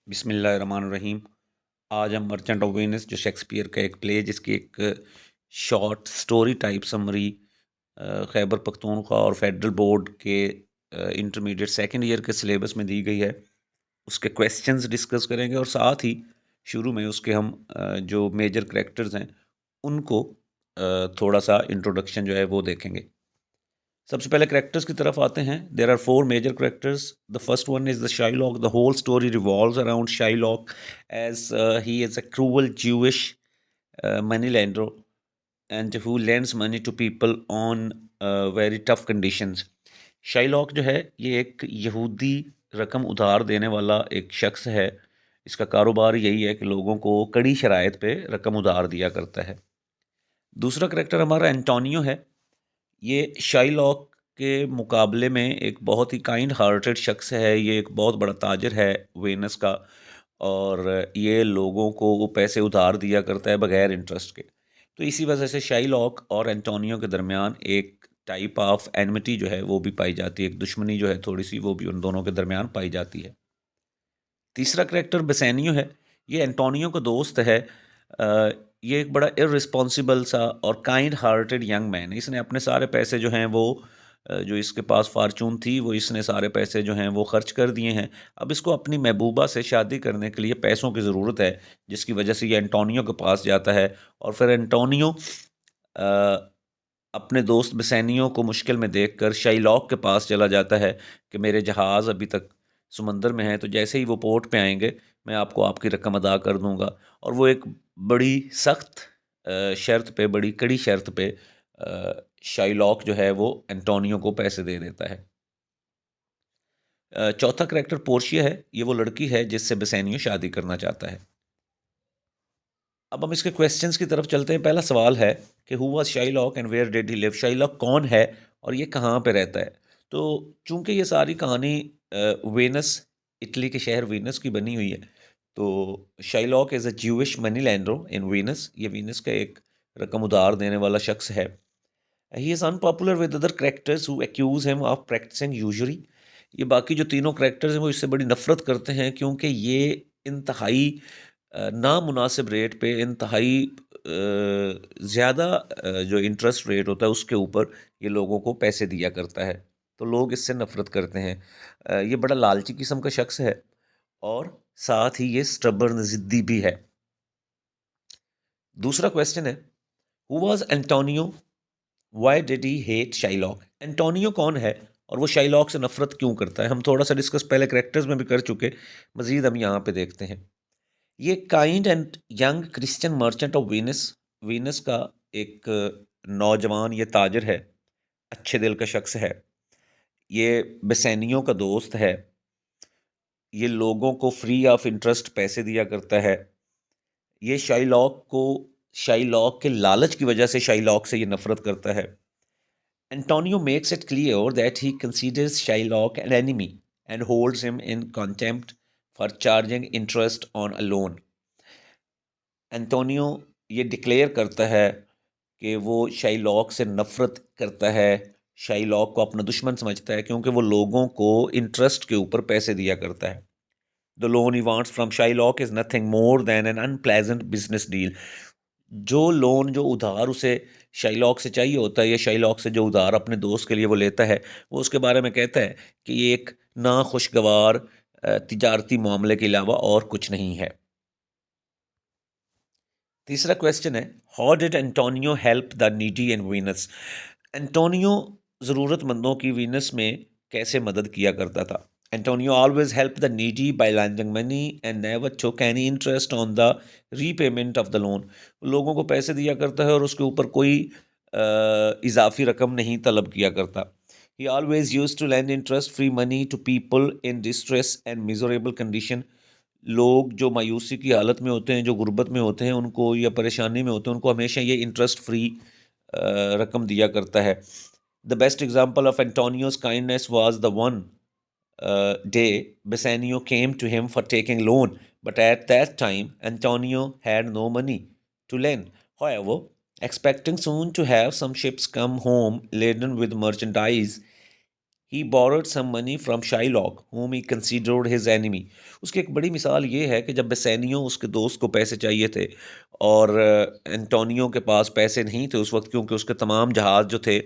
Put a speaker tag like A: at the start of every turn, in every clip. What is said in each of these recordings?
A: بسم اللہ الرحمن الرحیم۔ آج ہم مرچنٹ آف وینس جو شیکسپیئر کا ایک پلے جس کی ایک short story type summary Khyber Pakhtunkhwa اور فیڈرل بورڈ کے انٹرمیڈیٹ سیکنڈ ایئر کے سلیبس میں دی گئی ہے، اس کے کویسچنز ڈسکس کریں گے اور ساتھ ہی شروع میں اس کے ہم جو میجر کریکٹرز ہیں ان کو تھوڑا سا انٹروڈکشن جو ہے وہ دیکھیں گے۔ سب سے پہلے کریکٹرز کی طرف آتے ہیں۔ There are four major characters. The first one is the Shylock. The whole story revolves around Shylock as he is a cruel Jewish money lender and who lends money to people on very tough conditions. Shylock جو ہے یہ ایک یہودی رقم ادھار دینے والا ایک شخص ہے۔ اس کا کاروبار یہی ہے کہ لوگوں کو کڑی شرائط پہ رقم ادھار دیا کرتا ہے۔ دوسرا کریکٹر ہمارا انٹونیو ہے۔ یہ شائلاک کے مقابلے میں ایک بہت ہی کائنڈ ہارٹڈ شخص ہے۔ یہ ایک بہت بڑا تاجر ہے وینس کا، اور یہ لوگوں کو وہ پیسے ادھار دیا کرتا ہے بغیر انٹرسٹ کے۔ تو اسی وجہ سے شائلاک اور انٹونیو کے درمیان ایک ٹائپ آف اینمٹی جو ہے وہ بھی پائی جاتی ہے، ایک دشمنی جو ہے تھوڑی سی وہ بھی ان دونوں کے درمیان پائی جاتی ہے۔ تیسرا کریکٹر بسینیو ہے۔ یہ انٹونیو کا دوست ہے۔ یہ ایک بڑا ارسپانسبل سا اور کائنڈ ہارٹڈ ینگ مین ہے۔ اس نے اپنے سارے پیسے جو ہیں وہ جو اس کے پاس فارچون تھی وہ اس نے سارے پیسے جو ہیں وہ خرچ کر دیے ہیں۔ اب اس کو اپنی محبوبہ سے شادی کرنے کے لیے پیسوں کی ضرورت ہے، جس کی وجہ سے یہ انٹونیو کے پاس جاتا ہے، اور پھر انٹونیو اپنے دوست بسینیو کو مشکل میں دیکھ کر شائلاک کے پاس چلا جاتا ہے کہ میرے جہاز ابھی تک سمندر میں ہیں، تو جیسے ہی وہ پورٹ پہ آئیں گے میں آپ کی رقم ادا کر دوں گا۔ اور وہ ایک بڑی سخت شرط پہ، بڑی کڑی شرط پہ شائلاک جو ہے وہ انٹونیو کو پیسے دے دیتا ہے۔ چوتھا کریکٹر پورشیا ہے۔ یہ وہ لڑکی ہے جس سے بسینیو شادی کرنا چاہتا ہے۔ اب ہم اس کے کویسچنز کی طرف چلتے ہیں۔ پہلا سوال ہے کہ who was Shylock and where did he live? Shylock کون ہے اور یہ کہاں پہ رہتا ہے؟ تو چونکہ یہ ساری کہانی وینس، اٹلی کے شہر وینس کی بنی ہوئی ہے، تو Shylock is a Jewish money lender in Venice. یہ وینس کا ایک رقم ادھار دینے والا شخص ہے۔ He is unpopular with other characters who accuses him of practising usury. یہ باقی جو تینوں کریکٹرز ہیں وہ اس سے بڑی نفرت کرتے ہیں، کیونکہ یہ انتہائی نامناسب ریٹ پہ، انتہائی زیادہ جو انٹرسٹ ریٹ ہوتا ہے اس کے اوپر یہ لوگوں کو پیسے دیا کرتا ہے، تو لوگ اس سے نفرت کرتے ہیں۔ یہ بڑا لالچی قسم کا شخص ہے اور ساتھ ہی یہ سٹبرن، ضدی بھی ہے۔ دوسرا کویسچن ہے who was Antonio? Why did he hate Shylock? Antonio کون ہے اور وہ شائلاک سے نفرت کیوں کرتا ہے؟ ہم تھوڑا سا ڈسکس پہلے کریکٹرز میں بھی کر چکے، مزید ہم یہاں پہ دیکھتے ہیں۔ یہ kind and young Christian merchant of Venice, Venice کا ایک نوجوان یہ تاجر ہے، اچھے دل کا شخص ہے۔ یہ بسینیو کا دوست ہے۔ یہ لوگوں کو فری آف انٹرسٹ پیسے دیا کرتا ہے۔ یہ شائلاک کے لالچ کی وجہ سے شائلاک سے یہ نفرت کرتا ہے۔ Antonio makes it clear that he considers Shylock an enemy and holds him in contempt for charging interest on a loan. Antonio یہ ڈکلیئر کرتا ہے کہ وہ شائلاک سے نفرت کرتا ہے، شائلاک کو اپنا دشمن سمجھتا ہے، کیونکہ وہ لوگوں کو انٹرسٹ کے اوپر پیسے دیا کرتا ہے۔ The loan he wants from Shylock is nothing more than an unpleasant business deal۔ جو لون، جو ادھار اسے شائلاک سے چاہیے ہوتا ہے، یا شائلاک سے جو ادھار اپنے دوست کے لیے وہ لیتا ہے، وہ اس کے بارے میں کہتا ہے کہ یہ ایک ناخوشگوار تجارتی معاملے کے علاوہ اور کچھ نہیں ہے۔ تیسرا کویسچن ہے how did Antonio help the needy in Venice? Antonio ضرورت مندوں کی وینس میں کیسے مدد کیا کرتا تھا؟ Antonio always helped the needy by lending money and never took any interest on the repayment of the loan۔ لوگوں کو پیسے دیا کرتا ہے اور اس کے اوپر کوئی اضافی رقم نہیں طلب کیا کرتا۔ He always used to lend interest free money to people in distress and miserable condition۔ لوگ جو مایوسی کی حالت میں ہوتے ہیں، جو غربت میں ہوتے ہیں ان کو، یا پریشانی میں ہوتے ہیں، ان کو ہمیشہ یہ انٹرسٹ فری رقم دیا کرتا ہے۔ The best example of Antonio's kindness was the one day Bassanio came to him for taking loan, but at that time Antonio had no money to lend. However, expecting soon to have some ships come home laden with merchandise, He borrowed some money from Shylock, whom he considered his enemy. اس کی ایک بڑی مثال یہ ہے کہ جب Bassanio اس کے دوست کو پیسے چاہیے تھے اور انٹونیو کے پاس پیسے نہیں تھے اس وقت، کیونکہ اس کے تمام جہاز جو تھے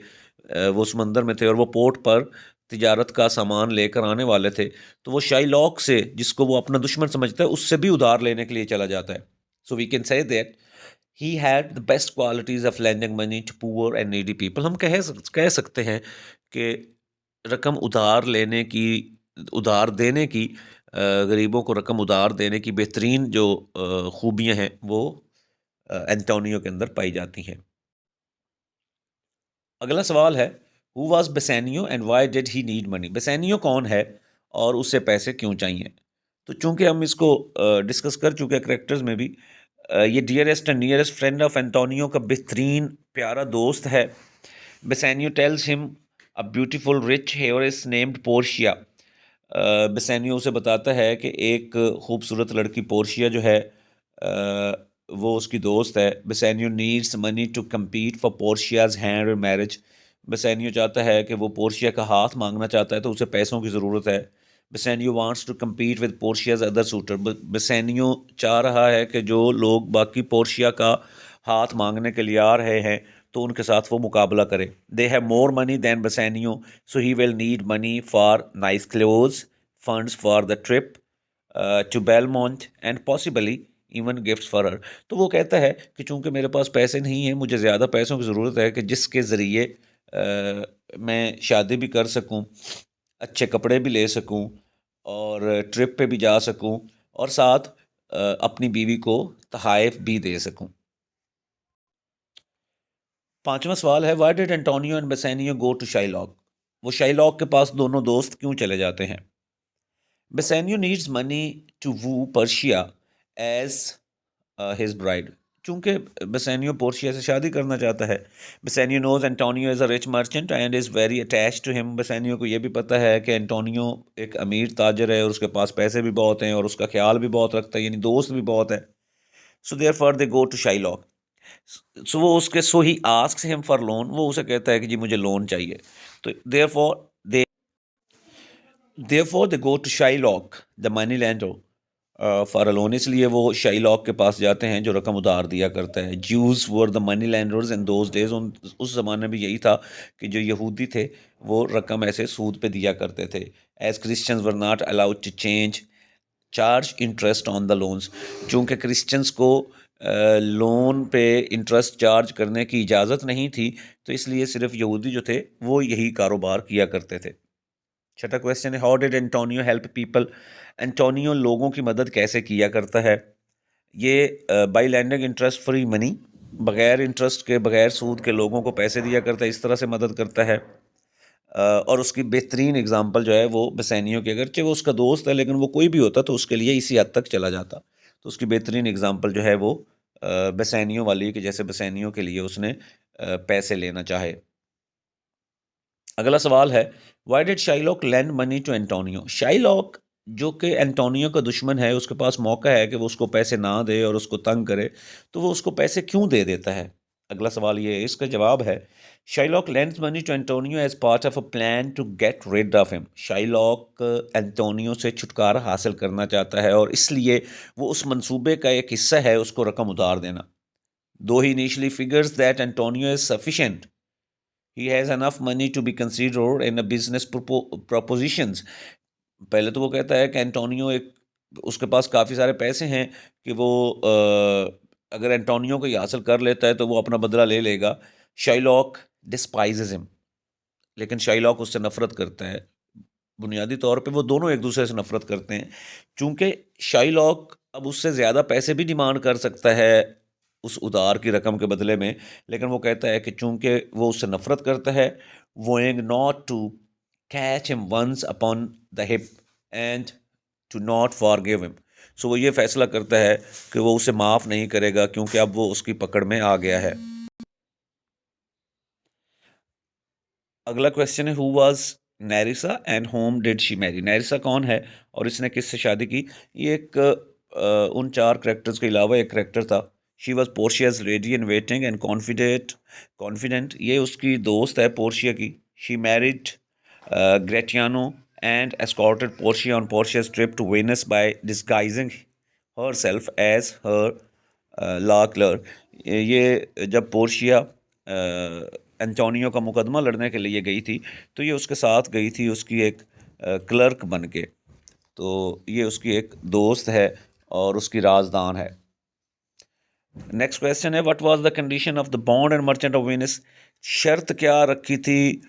A: وہ سمندر میں تھے اور وہ پورٹ پر تجارت کا سامان لے کر آنے والے تھے، تو وہ شائلاک سے، جس کو وہ اپنا دشمن سمجھتا ہے، اس سے بھی ادھار لینے کے لیے چلا جاتا ہے. So we can say that he had the best qualities of lending money to poor and needy people. ہم کہہ سکتے ہیں کہ رقم ادھار لینے کی، ادھار دینے کی، غریبوں کو رقم ادھار دینے کی بہترین جو خوبیاں ہیں وہ انٹونیو کے اندر پائی جاتی ہیں. اگلا سوال ہے who was Bassanio and why did he need money. Bassanio کون ہے اور اسے پیسے کیوں چاہیے؟ تو چونکہ ہم اس کو ڈسکس کر چکے کریکٹرز میں بھی، یہ dearest and nearest friend of Antonio کا بہترین پیارا دوست ہے. Bassanio tells him a beautiful rich heiress named Portia. Bassanio اسے بتاتا ہے کہ ایک خوبصورت لڑکی پورشیا جو ہے وہ اس کی دوست ہے. Bassanio needs money to compete for Portia's hand in marriage. Bassanio چاہتا ہے کہ وہ پورشیا کا ہاتھ مانگنا چاہتا ہے تو اسے پیسوں کی ضرورت ہے. Bassanio wants to compete with Portia's other suitor. Bassanio چاہ رہا ہے کہ جو لوگ باقی پورشیا کا ہاتھ مانگنے کے لیے آ رہے ہیں تو ان کے ساتھ وہ مقابلہ کرے. They have more money than Bassanio so he will need money for nice clothes, funds for the trip to Belmont and possibly even gifts for her. تو وہ کہتا ہے کہ چونکہ میرے پاس پیسے نہیں ہیں، مجھے زیادہ پیسوں کی ضرورت ہے کہ جس کے ذریعے میں شادی بھی کر سکوں، اچھے کپڑے بھی لے سکوں اور ٹرپ پہ بھی جا سکوں اور ساتھ اپنی بیوی کو تحائف بھی دے سکوں. پانچواں سوال ہے why did Antonio and Bassanio go to Shylock. وہ شائلاک کے پاس دونوں دوست کیوں چلے جاتے ہیں؟ Bassanio needs money to woo Portia as his bride. چونکہ بیسینیو پورشیا سے شادی کرنا چاہتا ہے. Bassanio knows Antonio is a rich merchant and is very attach to him. Bassanio کو یہ بھی پتہ ہے کہ انٹونیو ایک امیر تاجر ہے اور اس کے پاس پیسے بھی بہت ہیں اور اس کا خیال بھی بہت رکھتا ہے، یعنی دوست بھی بہت ہے. So therefore they go to Shylock. So وہ اس کے so he asks him for loan. وہ اسے کہتا ہے کہ جی مجھے لون چاہیے. تو therefore they go to Shylock the money lender for loan. اس لیے وہ شائلاک کے پاس جاتے ہیں جو رقم ادھار دیا کرتا ہے. Jews were the money lenders in those days. اس زمانے میں یہی تھا کہ جو یہودی تھے وہ رقم ایسے سود پہ دیا کرتے تھے. As Christians were not allowed to charge interest on the loans. چونکہ کرسچنز کو لون پہ انٹرسٹ چارج کرنے کی اجازت نہیں تھی تو اس لیے صرف یہودی جو تھے وہ یہی کاروبار کیا کرتے تھے. چھٹا کویسچن ہے how did Antonio help people. Antonio لوگوں کی مدد کیسے کیا کرتا ہے؟ یہ بائی لینڈنگ انٹرسٹ فری منی، بغیر انٹرسٹ کے، بغیر سود کے لوگوں کو پیسے دیا کرتا ہے، اس طرح سے مدد کرتا ہے. اور اس کی بہترین اگزامپل جو ہے وہ بیسینیو کی، اگرچہ وہ اس کا دوست ہے لیکن وہ کوئی بھی ہوتا تو اس کے لیے اسی حد تک چلا جاتا. تو اس کی بہترین اگزامپل جو ہے وہ بیسینیو والی، کہ جیسے بیسینیو کے لیے اس نے پیسے لینا چاہے. اگلا سوال ہے why did Shylock lend money to Antonio. Shylock جو کہ انٹونیو کا دشمن ہے، اس کے پاس موقع ہے کہ وہ اس کو پیسے نہ دے اور اس کو تنگ کرے، تو وہ اس کو پیسے کیوں دے دیتا ہے؟ اگلا سوال یہ ہے، اس کا جواب ہے Shylock lends money to Antonio as part of a plan to get rid of him. Shylock Antonio سے چھٹکارا حاصل کرنا چاہتا ہے اور اس لیے وہ اس منصوبے کا ایک حصہ ہے اس کو رقم ادھار دینا. Though he initially figures that Antonio is sufficient he has enough money to be considered in a business propositions. پہلے تو وہ کہتا ہے کہ انٹونیو اس کے پاس کافی سارے پیسے ہیں کہ وہ اگر انٹونیو کو یہ حاصل کر لیتا ہے تو وہ اپنا بدلہ لے لے گا. شائلاک ڈسپائزز ہم. لیکن شائلاک اس سے نفرت کرتا ہے. بنیادی طور پہ وہ دونوں ایک دوسرے سے نفرت کرتے ہیں چونکہ شائلاک اب اس سے زیادہ پیسے بھی ڈیمانڈ کر سکتا ہے اس ادھار کی رقم کے بدلے میں، لیکن وہ کہتا ہے کہ چونکہ وہ اس سے نفرت کرتا ہے، vowing not to catch him once upon the hip and to not forgive him. سو وہ یہ فیصلہ کرتا ہے کہ وہ اسے معاف نہیں کرے گا کیونکہ اب وہ اس کی پکڑ میں آ گیا ہے. اگلا کویسچن ہے who was Nerissa and whom did she marry. Nerissa کون ہے اور اس نے کس سے شادی کی؟ یہ ایک ان چار کریکٹرز کے علاوہ ایک کریکٹر تھا. She was Portia's lady in waiting and confidante. یہ اس کی دوست ہے پورشیا کی. She married Gratiano and escorted Portia on Portia's trip to Venice by disguising herself as her law clerk. یہ جب پورشیا انٹونیو کا مقدمہ لڑنے کے لیے گئی تھی تو یہ اس کے ساتھ گئی تھی اس کی ایک کلرک بن کے. تو یہ اس کی ایک دوست ہے اور اس کی رازدان ہے. نیکسٹ کویسچن ہے what was the condition of the bond and merchant of Venice. شرط کیا رکھی تھی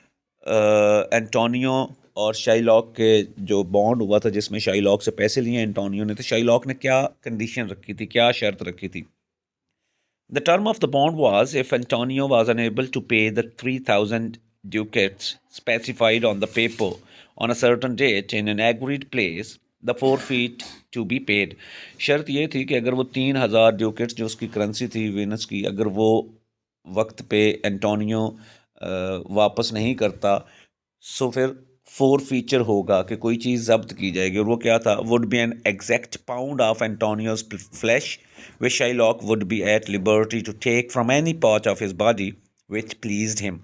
A: انٹونیو اور شائلاک کے جو بانڈ ہوا تھا جس میں شائلاک سے پیسے لیے انٹونیو نے, تو شائلاک نے کیا کنڈیشن رکھی تھی, کیا شرط رکھی تھی. The term of the bond was if Antonio was unable to pay the 3,000 ducats specified on the paper on a certain date in an agreed place, the forfeit to be paid. شرط یہ تھی کہ اگر وہ 3,000 ڈیوکیٹس جو اس کی currency تھی Venice کی, اگر وہ وقت پہ انٹونیو واپس نہیں کرتا سو پھر فور فیچر ہوگا کہ کوئی چیز ضبط کی جائے گی, اور وہ کیا تھا, would be an exact pound of Antonio's flesh which Shylock would be at liberty to take from any part of his body which pleased him.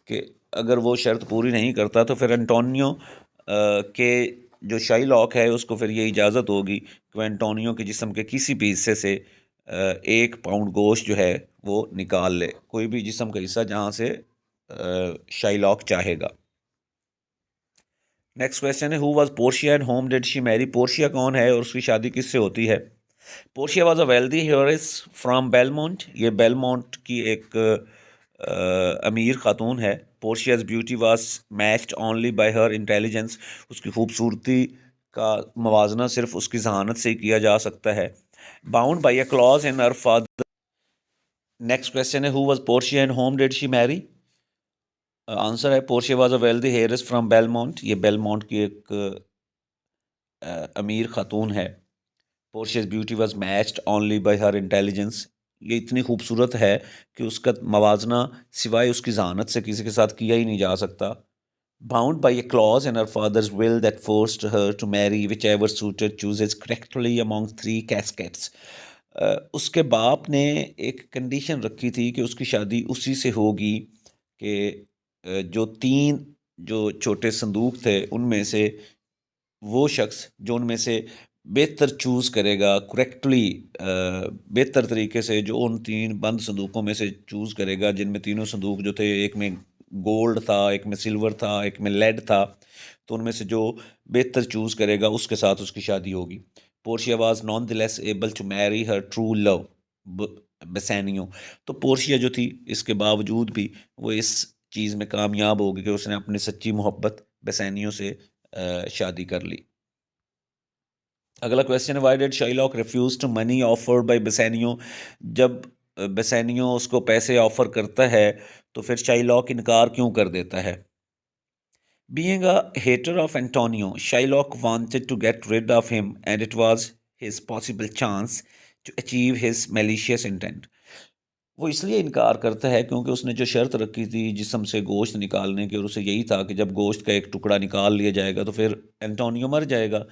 A: کہ اگر وہ شرط پوری نہیں کرتا تو پھر انٹونیو کے جو شائلاک ہے اس کو پھر یہ اجازت ہوگی کہ وہ انٹونیو کے جسم کے کسی بھی حصے سے 1 پاؤنڈ گوشت جو ہے وہ نکال لے, کوئی بھی جسم کا حصہ جہاں سے شائلاک چاہے گا. نیکسٹ کویسچن ہے who was Portia and whom did she marry. Portia کون ہے اور اس کی شادی کس سے ہوتی ہے. Portia was a wealthy heiress from Belmont. یہ بیلمونٹ کی ایک امیر خاتون ہے. Portia's beauty was matched only by her intelligence. اس کی خوبصورتی کا موازنہ صرف اس کی ذہانت سے ہی کیا جا سکتا ہے. Bound by a clause in her father. Next question ہے who was Portia and whom did she marry. Answer ہے Portia was a wealthy heiress from Belmont. یہ بیلمونٹ کی ایک امیر خاتون ہے. Portia's beauty was matched only by her intelligence. یہ اتنی خوبصورت ہے کہ اس کا موازنہ سوائے اس کی ذہانت سے کسی کے ساتھ کیا ہی نہیں جا سکتا. Bound by a clause in her father's will that forced her to marry whichever suitor chooses correctly among 3 caskets. اس کے باپ نے ایک کنڈیشن رکھی تھی کہ اس کی شادی اسی سے ہوگی کہ جو 3 جو چھوٹے صندوق تھے ان میں سے وہ شخص جو ان میں سے بہتر چوز کرے گا کریکٹلی بہتر طریقے سے, جو ان 3 بند صندوقوں میں سے چوز کرے گا جن میں تینوں صندوق جو تھے ایک میں گولڈ تھا, ایک میں سلور تھا, ایک میں لیڈ تھا, تو ان میں سے جو بہتر چوز کرے گا اس کے ساتھ اس کی شادی ہوگی. Portia was nonetheless able to marry her true love بیسینیو. تو پورشیا جو تھی اس کے باوجود بھی وہ اس چیز میں کامیاب ہوگی کہ اس نے اپنی سچی محبت بیسینیو سے شادی کر لی. اگلا کویسچن ہے why did Shylock refuse to money offered by Bassanio. جب بیسینیو اس کو پیسے آفر کرتا ہے تو پھر شائلاک انکار کیوں کر دیتا ہے. Being a hater of Antonio, Shylock wanted to get rid of him and it was his possible chance to achieve his malicious intent. وہ اس لیے انکار کرتا ہے کیونکہ اس نے جو شرط رکھی تھی جسم سے گوشت نکالنے کی, اور اسے یہی تھا کہ جب گوشت کا ایک ٹکڑا نکال لیا جائے گا تو پھر انٹونیو مر جائے گا.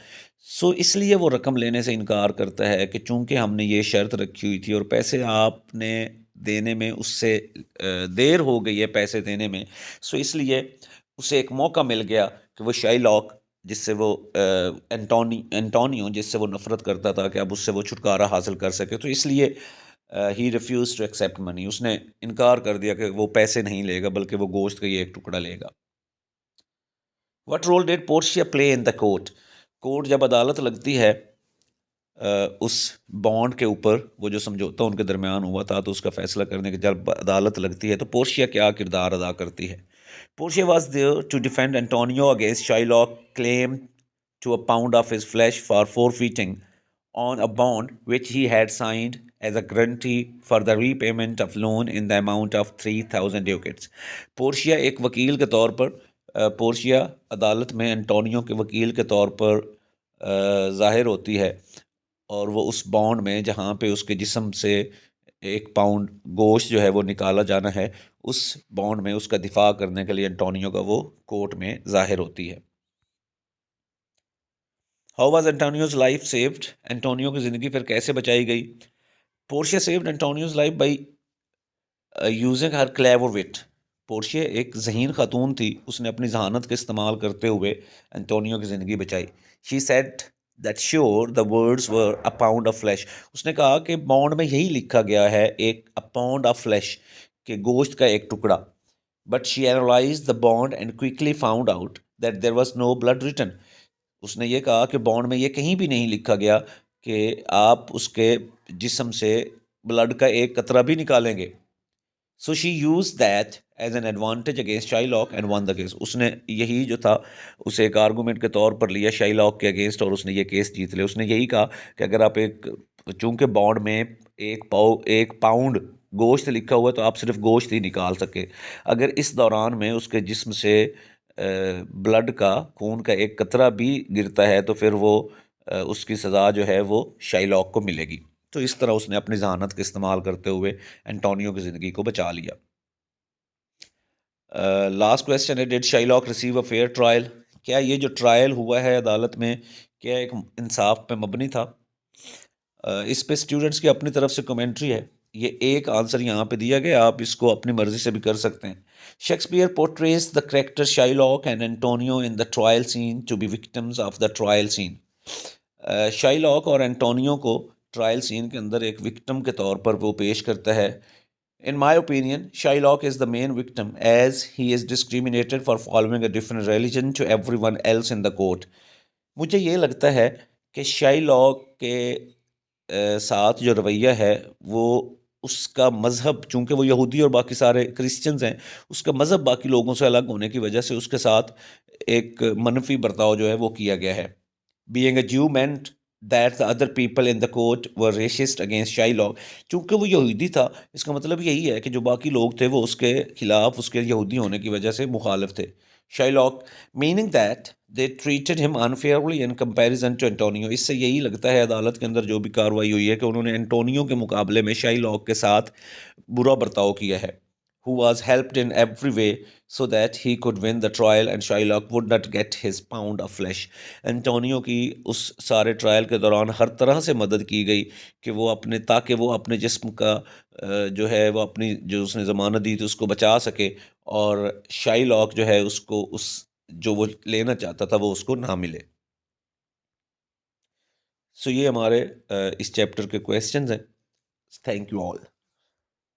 A: سو اس لیے وہ رقم لینے سے انکار کرتا ہے کہ چونکہ ہم نے یہ شرط رکھی ہوئی تھی اور پیسے آپ نے دینے میں اس سے دیر ہو گئی ہے پیسے دینے میں, سو اس لیے اسے ایک موقع مل گیا کہ وہ شائلاک جس سے وہ انٹونیو جس سے وہ نفرت کرتا تھا کہ اب اس سے وہ چھٹکارا حاصل کر سکے, تو اس لیے ہی ریفیوز ٹو ایکسیپٹ منی. اس نے انکار کر دیا کہ وہ پیسے نہیں لے گا بلکہ وہ گوشت کا یہ ایک ٹکڑا لے گا. What role did Portia play in the court. Court جب عدالت لگتی ہے اس بانڈ کے اوپر, وہ جو سمجھوتا ان کے درمیان ہوا تھا تو اس کا فیصلہ کرنے کی جب عدالت لگتی ہے تو پورشیا کیا کردار ادا کرتی ہے. Portia was there to defend Antonio against Shylock claim to a pound of his flesh for forfeiting on a bond which he had signed as a guarantee for the repayment of loan in the amount of 3,000 ducats. پورشیا ایک وکیل کے طور پر پورشیا عدالت میں Antonio کے وکیل کے طور پر ظاہر ہوتی ہے, اور وہ اس بانڈ میں جہاں پہ اس کے جسم سے 1 پاؤنڈ گوشت جو ہے وہ نکالا جانا ہے, اس بانڈ میں اس کا دفاع کرنے کے لیے انٹونیو کا وہ کورٹ میں ظاہر ہوتی ہے. How was Antonio's life saved. Antonio کی زندگی پھر کیسے بچائی گئی. Portia saved Antonio's life by using her clever wit. Portia ایک ذہین خاتون تھی، اس نے اپنی ذہانت کا استعمال کرتے ہوئے انٹونیو کی زندگی بچائی. She said that sure the words were a pound of flesh. اس نے کہا کہ بانڈ میں یہی لکھا گیا ہے، ایک اے پاؤنڈ آف فلیش، کہ گوشت کا ایک ٹکڑا. But she analyse the bond and quickly found out that there was no blood written. اس نے یہ کہا کہ بانڈ میں یہ کہیں بھی نہیں لکھا گیا کہ آپ اس کے جسم سے بلڈ کا ایک قطرہ بھی نکالیں گے. So she use that as an advantage against Shylock and won the case. اس نے یہی جو تھا اسے ایک آرگومنٹ کے طور پر لیا شائی لاک کے اگینسٹ، اور اس نے یہ کیس جیت لیا. اس نے یہی کہا کہ اگر آپ چونکہ بانڈ میں ایک پاؤنڈ گوشت لکھا ہوا ہے تو آپ صرف گوشت ہی نکال سکے. اگر اس دوران میں اس کے جسم سے بلڈ کا، خون کا ایک قطرہ بھی گرتا ہے تو پھر وہ اس کی سزا جو ہے وہ شائی لاک کو ملے گی. تو اس طرح اس نے اپنی ذہانت کا استعمال کرتے ہوئے انٹونیو کی زندگی کو بچا لیا. لاسٹ کویسچن ہے، did Shylock receive a fair trial? کیا یہ جو ٹرائل ہوا ہے عدالت میں کیا ایک انصاف پہ مبنی تھا؟ اس پہ اسٹوڈنٹس کی اپنی طرف سے کمنٹری ہے. یہ ایک آنسر یہاں پہ دیا گیا، آپ اس کو اپنی مرضی سے بھی کر سکتے ہیں. Shakespeare portrays the character Shylock and Antonio in the trial scene to be victims of the trial scene. Shylock اور انٹونیو کو ٹرائل سین کے اندر ایک وکٹم کے طور پر وہ پیش کرتا ہے. In my opinion, Shylock is the main victim as he is discriminated for following a different religion to everyone else in the court. مجھے یہ لگتا ہے کہ شائی لاک کے ساتھ جو رویہ ہے وہ اس کا مذہب، چونکہ وہ یہودی اور باقی سارے کرسچنز ہیں، اس کا مذہب باقی لوگوں سے الگ ہونے کی وجہ سے اس کے ساتھ ایک منفی برتاؤ جو ہے وہ کیا گیا ہے. Being a Jew meant that the other people in the court were racist against Shylock. چونکہ وہ یہودی تھا، اس کا مطلب یہی ہے کہ جو باقی لوگ تھے وہ اس کے خلاف، اس کے یہودی ہونے کی وجہ سے مخالف تھے. Shylock meaning that they treated him unfairly in comparison to Antonio. اس سے یہی لگتا ہے عدالت کے اندر جو بھی کاروائی ہوئی ہے کہ انہوں نے انٹونیو کے مقابلے میں Shylock کے ساتھ برا برتاؤ کیا ہے. Who was helped in every way so that he could win the trial and Shylock would not get his pound of flesh. Antonio کی اس سارے ٹرائل کے دوران ہر طرح سے مدد کی گئی کہ وہ تاکہ وہ اپنے جسم کا جو ہے وہ اپنی جو اس نے ضمانت دی تھی اس کو بچا سکے، اور شائی لاک جو ہے اس کو جو وہ لینا چاہتا تھا وہ اس کو نہ ملے. سو یہ ہمارے اس چیپٹر کے کویسچنز ہیں. Thank you all.